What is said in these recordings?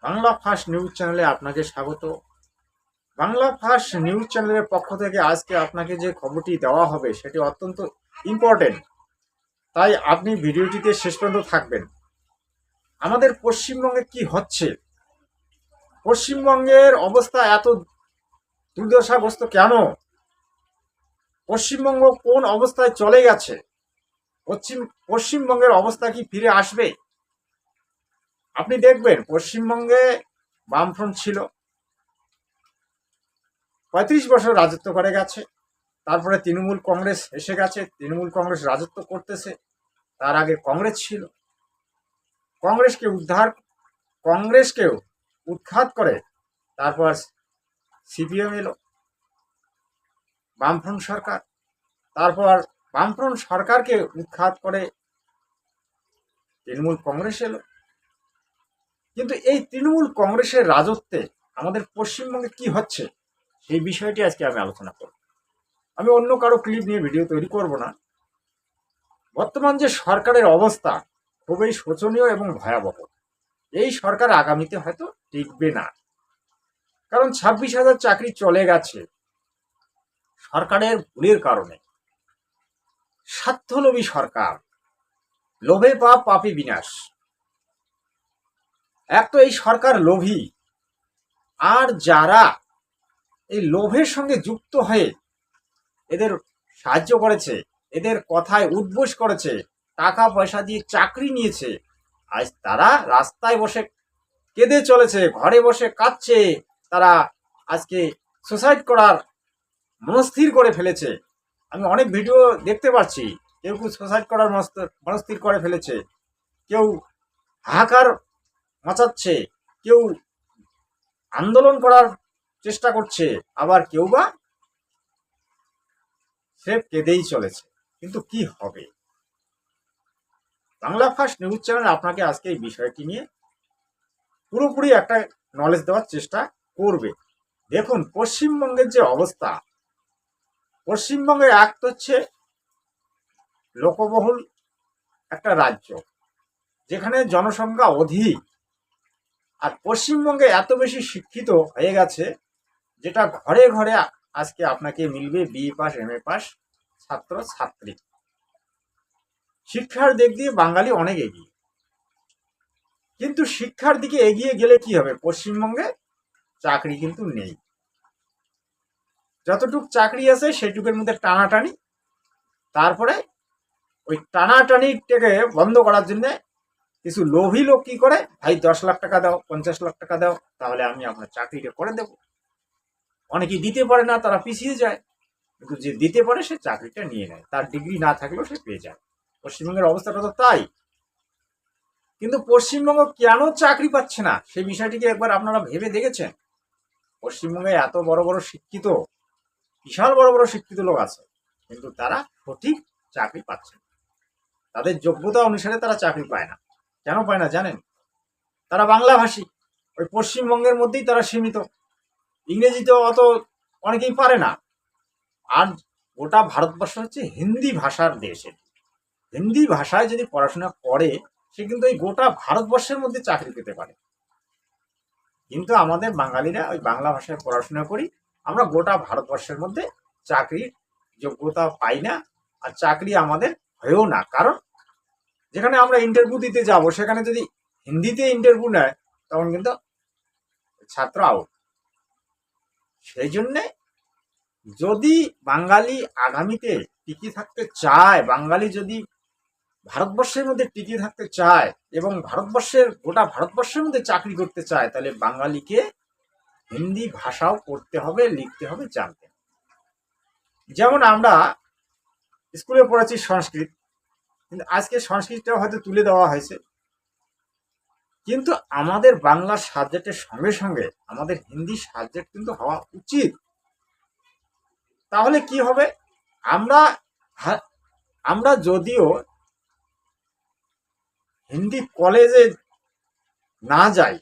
Bangla first news চ্যানেলে আপনাকে স্বাগত। বাংলা ফার্স্ট নিউজ চ্যানেলের পক্ষ থেকে আজকে আপনাকে যে খবরটি দেওয়া হবে সেটি অত্যন্ত ইম্পর্টেন্ট, তাই আপনি ভিডিওটিতে শেষ পর্যন্ত থাকবেন। আমাদের পশ্চিমবঙ্গে কি হচ্ছে, পশ্চিমবঙ্গের অবস্থা এত দুর্দশাগ্রস্ত কেন, পশ্চিমবঙ্গ কোন অবস্থায় চলে গেছে, পশ্চিমবঙ্গের অবস্থা কি ফিরে আসবে? আপনি দেখবেন পশ্চিমবঙ্গে বামফ্রন্ট ছিল, 35 বছর রাজত্ব করে গেছে। তারপরে তৃণমূল কংগ্রেস এসে গেছে, তৃণমূল কংগ্রেস রাজত্ব করতেছে। তার আগে কংগ্রেস ছিল, কংগ্রেসকেও উৎখাত করে তারপর সিপিএম এলো, বামফ্রন্ট সরকার। তারপর বামফ্রন্ট সরকারকে উৎখাত করে তৃণমূল কংগ্রেস এলো। কিন্তু এই তৃণমূল কংগ্রেসের রাজত্বে আমাদের পশ্চিমবঙ্গে কি হচ্ছে সেই বিষয়টি আজকে আমি আলোচনা করব। আমি অন্য কারো ক্লিপ নিয়ে ভিডিও তৈরি করব না। বর্তমান যে সরকারের অবস্থা খুবই শোচনীয় এবং ভয়াবহ। এই সরকার আগামীতে হয়তো টিকবে না, কারণ 26,000 চাকরি চলে গেছে সরকারের ভুলের কারণে। স্বার্থলোভী সরকার, লোভে পাপ পাপী বিনাশ। এক তো এই সরকার লোভী, আর যারা এই লোভের সঙ্গে যুক্ত হয়ে এদের সাহায্য করেছে, এদের কথায় উদ্বোস করেছে, টাকা পয়সা দিয়ে চাকরি নিয়েছে, আজ তারা রাস্তায় বসে কেঁদে চলেছে, ঘরে বসে কাঁদছে। তারা আজকে সুসাইড করার মনস্থির করে ফেলেছে। আমি অনেক ভিডিও দেখতে পাচ্ছি, কেউ কেউ সুসাইড করার মনস্থির করে ফেলেছে, কেউ হাহাকার মাচাচ্ছে, কেউ আন্দোলন করার চেষ্টা করছে, আবার কেউ বা সে কেঁদেই চলেছে। কিন্তু কি হবে? বাংলা ফার্স্ট নিউজ চ্যানেল আপনাকে আজকে এই বিষয়টি নিয়ে পুরোপুরি একটা নলেজ দেওয়ার চেষ্টা করবে। দেখুন পশ্চিমবঙ্গের যে অবস্থা, পশ্চিমবঙ্গে এক হচ্ছে লোকবহুল একটা রাজ্য, যেখানে জনসংখ্যা অধিক, আর পশ্চিমবঙ্গে এত বেশি শিক্ষিত হয়ে গেছে যেটা ঘরে ঘরে আজকে আপনাকে মিলবে বিএ পাস, এমএ পাস ছাত্র ছাত্রী। শিক্ষার দিক দিয়ে বাঙালি অনেক এগিয়ে, কিন্তু শিক্ষার দিকে এগিয়ে গেলে কি হবে? পশ্চিমবঙ্গে চাকরি কিন্তু নেই। যতটুক চাকরি আছে সেটুকের মধ্যে টানাটানি। তারপরে ওই টানাটানিটাকে বন্ধ করার জন্য কিছু লোভী লোক কি করে, ভাই 10 লাখ টাকা দাও, 50 লাখ টাকা দাও, তাহলে আমি আপনার চাকরিটা করে দেব। অনেকেই দিতে পারে না, তারা পিছিয়ে যায়, কিন্তু যে দিতে পারে সে চাকরিটা নিয়ে নেয়, তার ডিগ্রি না থাকলেও সে পেয়ে যায়। পশ্চিমবঙ্গের অবস্থাটা তো তাই। কিন্তু পশ্চিমবঙ্গ কেন চাকরি পাচ্ছে না সেই বিষয়টিকে একবার আপনারা ভেবে দেখেছেন? পশ্চিমবঙ্গে এত বড় বড় শিক্ষিত, বিশাল বড় বড় শিক্ষিত লোক আছে, কিন্তু তারা সঠিক চাকরি পাচ্ছে না। তাদের যোগ্যতা অনুসারে তারা চাকরি পায় না। কেন পায় না জানেন? তারা বাংলাভাষী, ওই পশ্চিমবঙ্গের মধ্যেই তারা সীমিত। ইংরেজি তো অত অনেকেই পারে না। আর গোটা ভারতবর্ষ হচ্ছে হিন্দি ভাষার দেশ। হিন্দি ভাষায় যদি পড়াশোনা করে সে কিন্তু এই গোটা ভারতবর্ষের মধ্যে চাকরি পেতে পারে। কিন্তু আমাদের বাঙালিরা ওই বাংলা ভাষায় পড়াশোনা করি, আমরা গোটা ভারতবর্ষের মধ্যে চাকরির যোগ্যতা পাই না, আর চাকরি আমাদের হয়েও না। কারণ যেখানে আমরা ইন্টারভিউ দিতে যাব সেখানে যদি হিন্দিতে ইন্টারভিউ নেয় তখন কিন্তু ছাত্র আউট। সেই জন্যে যদি বাঙালি আগামীতে টিকে থাকতে চায়, বাঙালি যদি ভারতবর্ষের মধ্যে টিকে থাকতে চায় এবং গোটা ভারতবর্ষের মধ্যে চাকরি করতে চায়, তাহলে বাঙালিকে হিন্দি ভাষাও পড়তে হবে, লিখতে হবে, জানতে হবে। যেমন আমরা স্কুলে পড়েছি সংস্কৃত, কিন্তু আজকে সংস্কৃতটাও হয়তো তুলে দেওয়া হয়েছে, কিন্তু আমাদের বাংলা সাবজেক্টের সঙ্গে সঙ্গে আমাদের হিন্দি সাবজেক্ট কিন্তু হওয়া উচিত। তাহলে কি হবে? আমরা আমরা যদিও হিন্দি কলেজে না যাই,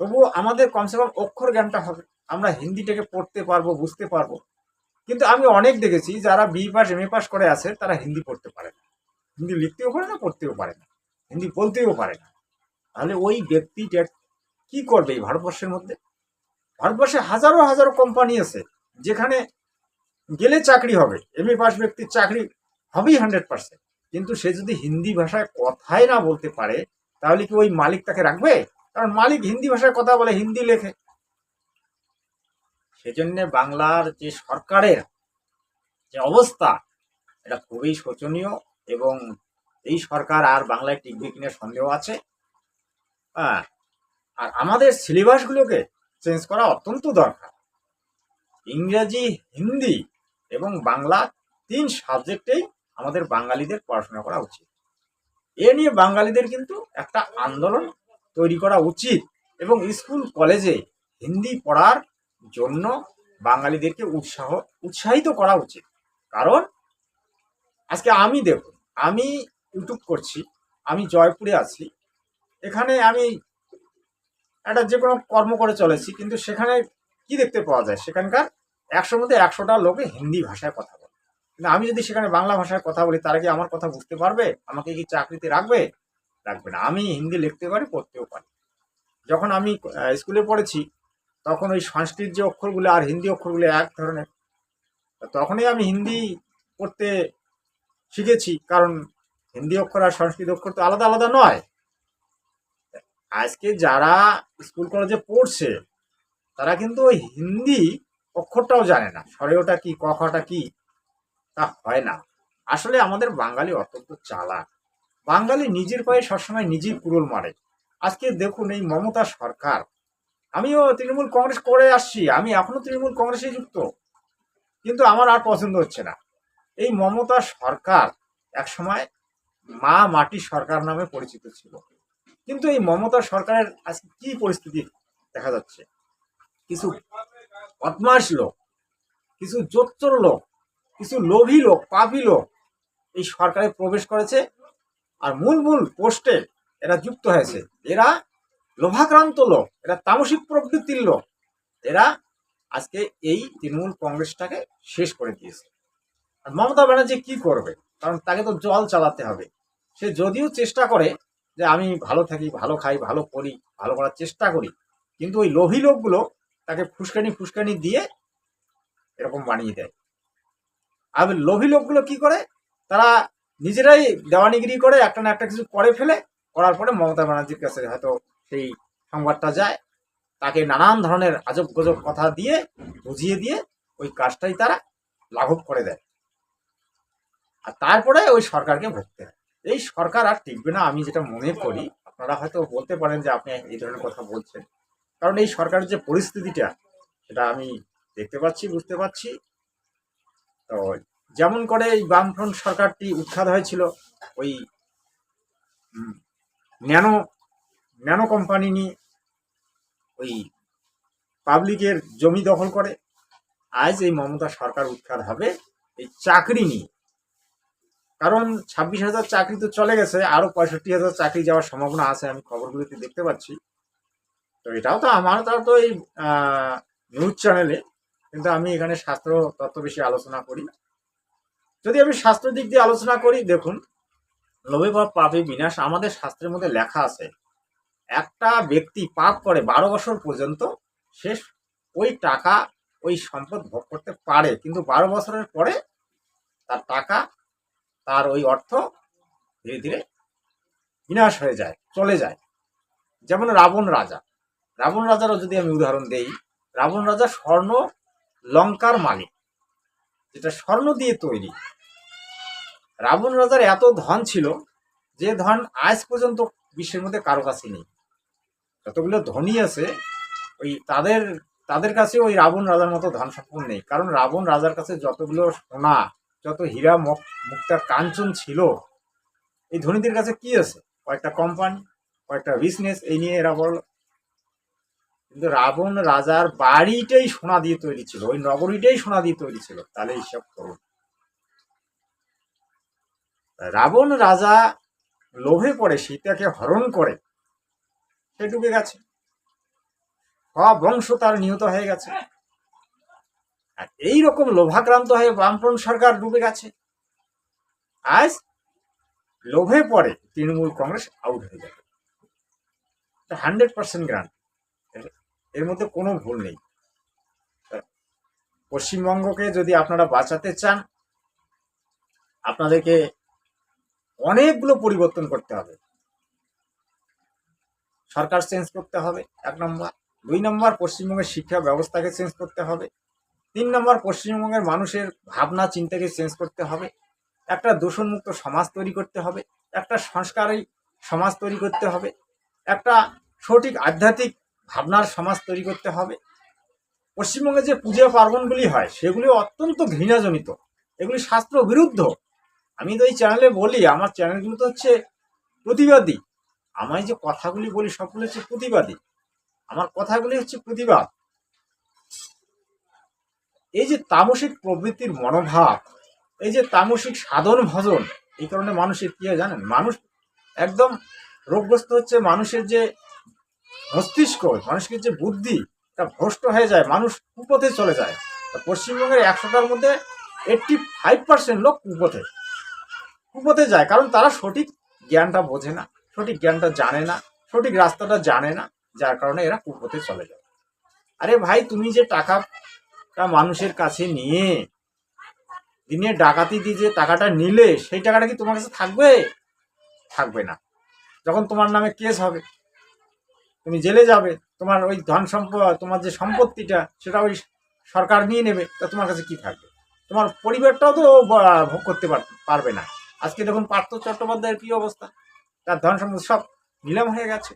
তবুও আমাদের কমসে কম অক্ষর জ্ঞানটা হবে, আমরা হিন্দিটাকে পড়তে পারবো, বুঝতে পারবো। কিন্তু আমি অনেক দেখেছি যারা B pass, M A pass করে আছে, তারা হিন্দি পড়তে পারে না, হিন্দি লিখতেও পারে না, পড়তেও পারে না, হিন্দি বলতেও পারে না। তাহলে ওই ব্যক্তিটা কি করবে এই ভারতবর্ষের মধ্যে? ভারতবর্ষে হাজারো হাজারো কোম্পানি আছে যেখানে গেলে চাকরি হবে, এমএ পাস ব্যক্তির চাকরি হবেই 100%। কিন্তু সে যদি হিন্দি ভাষায় কথাই না বলতে পারে তাহলে কি ওই মালিক তাকে রাখবে? কারণ মালিক হিন্দি ভাষায় কথা বলে, হিন্দি লেখে। সেজন্য বাংলার যে সরকারের যে অবস্থা, এটা খুবই শোচনীয়। এবং এই সরকার আর বাংলায় টিকবে কিনা সন্দেহ আছে। হ্যাঁ, আর আমাদের সিলেবাসগুলোকে চেঞ্জ করা অত্যন্ত দরকার। ইংরেজি, হিন্দি এবং বাংলা 3 সাবজেক্টেই আমাদের বাঙালিদের পড়াশোনা করা উচিত। এ নিয়ে বাঙালিদের কিন্তু একটা আন্দোলন তৈরি করা উচিত এবং স্কুল কলেজে হিন্দি পড়ার জন্য বাঙালিদেরকে উৎসাহিত করা উচিত। কারণ আজকে আমি দেখুন, আমি ইউটিউব করছি, আমি জয়পুরে আছি, এখানে আমি একটা যে কোনো কর্ম করে চলেছি, কিন্তু সেখানে কি দেখতে পাওয়া যায়, সেখানকার 100-র মধ্যে 100টা লোকে হিন্দি ভাষায় কথা বলে। কিন্তু আমি যদি সেখানে বাংলা ভাষায় কথা বলি, তারা কি আমার কথা বুঝতে পারবে? আমাকে কি চাকরিতে রাখবে? রাখবে না। আমি হিন্দি লিখতে পারি, পড়তেও পারি। যখন আমি স্কুলে পড়েছি তখন ওই সংস্কৃত যে অক্ষরগুলো আর হিন্দি অক্ষরগুলো এক ধরনের, তখনই আমি হিন্দি পড়তে শিখেছি। কারণ হিন্দি অক্ষর আর সংস্কৃত অক্ষর তো আলাদা আলাদা নয়। আজকে যারা স্কুল কলেজে পড়ছে তারা কিন্তু ওই হিন্দি অক্ষরটাও জানে না, স্বরেওটা কি, কখটা কি, তা হয় না। আসলে আমাদের বাঙালি অত্যন্ত চালাক। বাঙালি নিজের পায়ে সবসময় নিজেই কুড়োল মারে। আজকে দেখুন এই মমতা সরকার, আমিও তৃণমূল কংগ্রেস করে আসছি, আমি এখনো তৃণমূল কংগ্রেসে যুক্ত, কিন্তু আমার আর পছন্দ হচ্ছে না। এই মমতা সরকার একসময় মা মাটি সরকার নামে পরিচিত ছিল, কিন্তু এই মমতা সরকারের আজকে কি পরিস্থিতি দেখা যাচ্ছে? কিছু বদমাশ লোক, কিছু জোচ্চোর লোক, কিছু লোভী লোক, পাপী লোক এই সরকারে প্রবেশ করেছে আর মূল মূল পোস্টে এরা যুক্ত হয়েছে। এরা লোভাক্রান্ত লোক, এরা তামসিক প্রবৃত্তির লোক। এরা আজকে এই তৃণমূল কংগ্রেসটাকে শেষ করে দিয়েছে। আর মমতা ব্যানার্জি কি করবে? কারণ তাকে তো জল চালাতে হবে। সে যদিও চেষ্টা করে যে আমি ভালো থাকি, ভালো খাই, ভালো করি, ভালো করার চেষ্টা করি, কিন্তু ওই লোভী লোকগুলো তাকে ফুসকানি ফুসকানি দিয়ে এরকম বানিয়ে দেয়। আর লোভী লোকগুলো কি করে, তারা নিজেরাই দেওয়ানিগিরি করে, একটা না একটা কিছু করে ফেলে, করার পরে মমতা ব্যানার্জির কাছে হয়তো সেই সংবাদটা যায়, তাকে নানান ধরনের আজব গজব কথা দিয়ে বুঝিয়ে দিয়ে ওই কাজটাই তারা লাঘব করে দেয়। আর তারপরে ওই সরকারকে ভুগতে হয়। এই সরকার আর টিকবে না আমি যেটা মনে করি। আপনারা হয়তো বলতে পারেন যে আপনি এই ধরনের কথা বলছেন, কারণ এই সরকারের যে পরিস্থিতিটা সেটা আমি দেখতে পাচ্ছি, বুঝতে পারছি। তো যেমন করে এই বামফ্রন্ট সরকারটি উৎখাত হয়েছিল ওই ন্যানো ন্যানো কোম্পানি নিয়ে, ওই পাবলিকের জমি দখল করে, আজ এই মমতা সরকার উৎখাত হবে এই চাকরি নিয়ে। কারণ 26,000 চাকরি তো চলে গেছে, আরো 65,000 চাকরি যাওয়ার সম্ভাবনা আছে, আমি খবরগুলোতে দেখতে পাচ্ছি। তো এটাও তো আমার তাও তো এই নিউজ চ্যানেলে, কিন্তু আমি এখানে শাস্ত্র তত্ত্ব বেশি আলোচনা করি। যদি আমি শাস্ত্র দিক দিয়ে আলোচনা করি, দেখুন লোভে বা পাপে বিনাশ আমাদের শাস্ত্রের মধ্যে লেখা আছে। একটা ব্যক্তি পাপ করে 12 বছর পর্যন্ত সে ওই টাকা, ওই সম্পদ ভোগ করতে পারে, কিন্তু 12 বছরের পরে তার টাকা, তার ওই অর্থ ধীরে ধীরে বিনাশ হয়ে যায়, চলে যায়। যেমন রাবণ রাজা, রাবণ রাজারও যদি আমি উদাহরণ দেই, রাবণ রাজা স্বর্ণ লঙ্কার মালিক, যেটা স্বর্ণ দিয়ে তৈরি। রাবণ রাজার এত ধন ছিল যে ধন আজ পর্যন্ত বিশ্বের মধ্যে কারো কাছে নেই। যতগুলো ধনী আছে ওই তাদের কাছে ওই রাবণ রাজার মতো ধন সম্পদ নেই। কারণ রাবণ রাজার কাছে যতগুলো সোনা, যত হীরা মুক্তা কাঞ্চন ছিল, এই ধনীদের কাছে কি আছে? কয়েকটা কোম্পানি, কয়েকটা বিজনেস, এই নিয়ে এরা বড়। কিন্তু রাবণ রাজার বাড়িটাই সোনা দিয়ে তৈরি ছিল, ওই নগরীটাই সোনা দিয়ে তৈরি ছিল। তাহলে হিসাব করুন, রাবণ রাজা লোভে পড়ে সীতাকে হরণ করে সে ডুবে গেছে, সব বংশ তার নিহত হয়ে গেছে। আর এইরকম লোভাক্রান্ত হয়ে বামফ্রন্ট সরকার ডুবে গেছে। আজ লোভে পড়ে তৃণমূল কংগ্রেস আউট হয়ে যাবে, 100% গ্রান্ট। এর মধ্যে কোনো ভুল নেই। পশ্চিমবঙ্গকে যদি আপনারা বাঁচাতে চান, আপনাদেরকে অনেকগুলো পরিবর্তন করতে হবে। সরকার চেঞ্জ করতে হবে 1 নম্বর। 2 নম্বর, পশ্চিমবঙ্গের শিক্ষা ব্যবস্থাকে চেঞ্জ করতে হবে। 3 নম্বর, পশ্চিমবঙ্গের মানুষের ভাবনা চিন্তাকে চেঞ্জ করতে হবে। একটা দূষণমুক্ত সমাজ তৈরি করতে হবে, একটা সংস্কারী সমাজ তৈরি করতে হবে, একটা সঠিক আধ্যাত্মিক ভাবনার সমাজ তৈরি করতে হবে। পশ্চিমবঙ্গে যে পূজা পার্বণগুলি হয় সেগুলি অত্যন্ত ঘৃণাজনিত, এগুলি শাস্ত্র বিরুদ্ধ। আমি তো এই চ্যানেলে বলি, আমার চ্যানেলগুলো তো হচ্ছে প্রতিবাদী। আমি যে কথাগুলি বলি সবগুলো হচ্ছে প্রতিবাদী, আমার কথাগুলি হচ্ছে প্রতিবাদ। এই যে তামসিক প্রবৃত্তির মনোভাব, এই যে তামসিক সাধন ভজন, এই কারণে মানুষের কি হয় জানেন, মানুষ একদম রোগগ্রস্ত হচ্ছে। মানুষের যে মস্তিষ্ক, মানুষের যে বুদ্ধি, তা ভ্রষ্ট হয়ে যায়, মানুষ কুপথে চলে যায়। পশ্চিমবঙ্গের 100টার মধ্যে 85% লোক কুপথে যায়, কারণ তারা সঠিক জ্ঞানটা বোঝে না, সঠিক জ্ঞানটা জানে না, সঠিক রাস্তাটা জানে না, যার কারণে এরা কুপথে চলে যায়। আরে ভাই, তুমি যে টাকাটা মানুষের কাছে নিয়ে দিনে ডাকাতি দিয়ে যে টাকাটা নিলে, সেই টাকাটা কি তোমার কাছে থাকবে? থাকবে না। যখন তোমার নামে কেস হবে, তুমি জেলে যাবে, তোমার ওই ধন সম্পদ, তোমার যে সম্পত্তিটা সেটা ওই সরকার নিয়ে নেবে, তা তোমার কাছে কি থাকবে? তোমার পরিবারটাও তো ভোগ করতে পারবে না। আজকে দেখুন পার্থ চট্টোপাধ্যায়ের কি অবস্থা, তার ধন সম্পদ সব নিলাম হয়ে গেছে,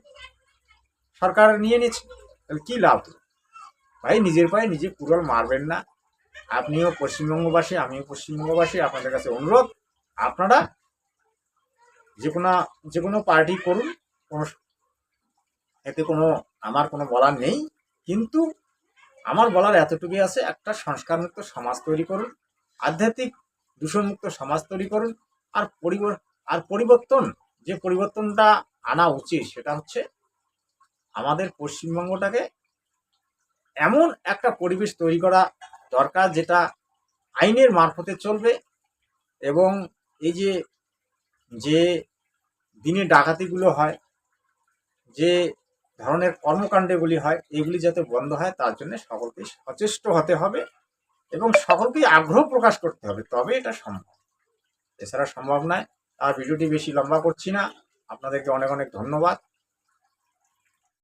সরকার নিয়ে নিচ্ছে। তাহলে কি লাভ? ভাই, নিজের পায়ে নিজে কুড়াল মারবেন না। আপনিও পশ্চিমবঙ্গবাসী, আমিও পশ্চিমবঙ্গবাসী। আপনাদের কাছে অনুরোধ, আপনারা যে কোনো পার্টি করুন, কোনো এতে আমার কোনো বলার নেই। কিন্তু আমার বলার এতটুকুই আছে, একটা সংস্কারমুক্ত সমাজ তৈরি করুন, আধ্যাত্মিক দূষণমুক্ত সমাজ তৈরি করুন। আর পরিবর্তন, যে পরিবর্তনটা আনা উচিত সেটা হচ্ছে আমাদের পশ্চিমবঙ্গটাকে এমন একটা পরিবেশ তৈরি করা দরকার, যেটা আইনের মারফতে চলবে। এবং এই যে দিনে ডাকাতিগুলো হয়, যে ধরনের কর্মকাণ্ডগুলি হয়, এগুলি যাতে বন্ধ হয়, তার জন্য সকলকে সচেষ্ট হতে হবে এবং সকলকেই আগ্রহ প্রকাশ করতে হবে, তবে এটা সম্ভব। এছাড়া সম্ভব নয়। আর ভিডিওটি বেশি লম্বা করছি না। আপনাদেরকে অনেক অনেক ধন্যবাদ।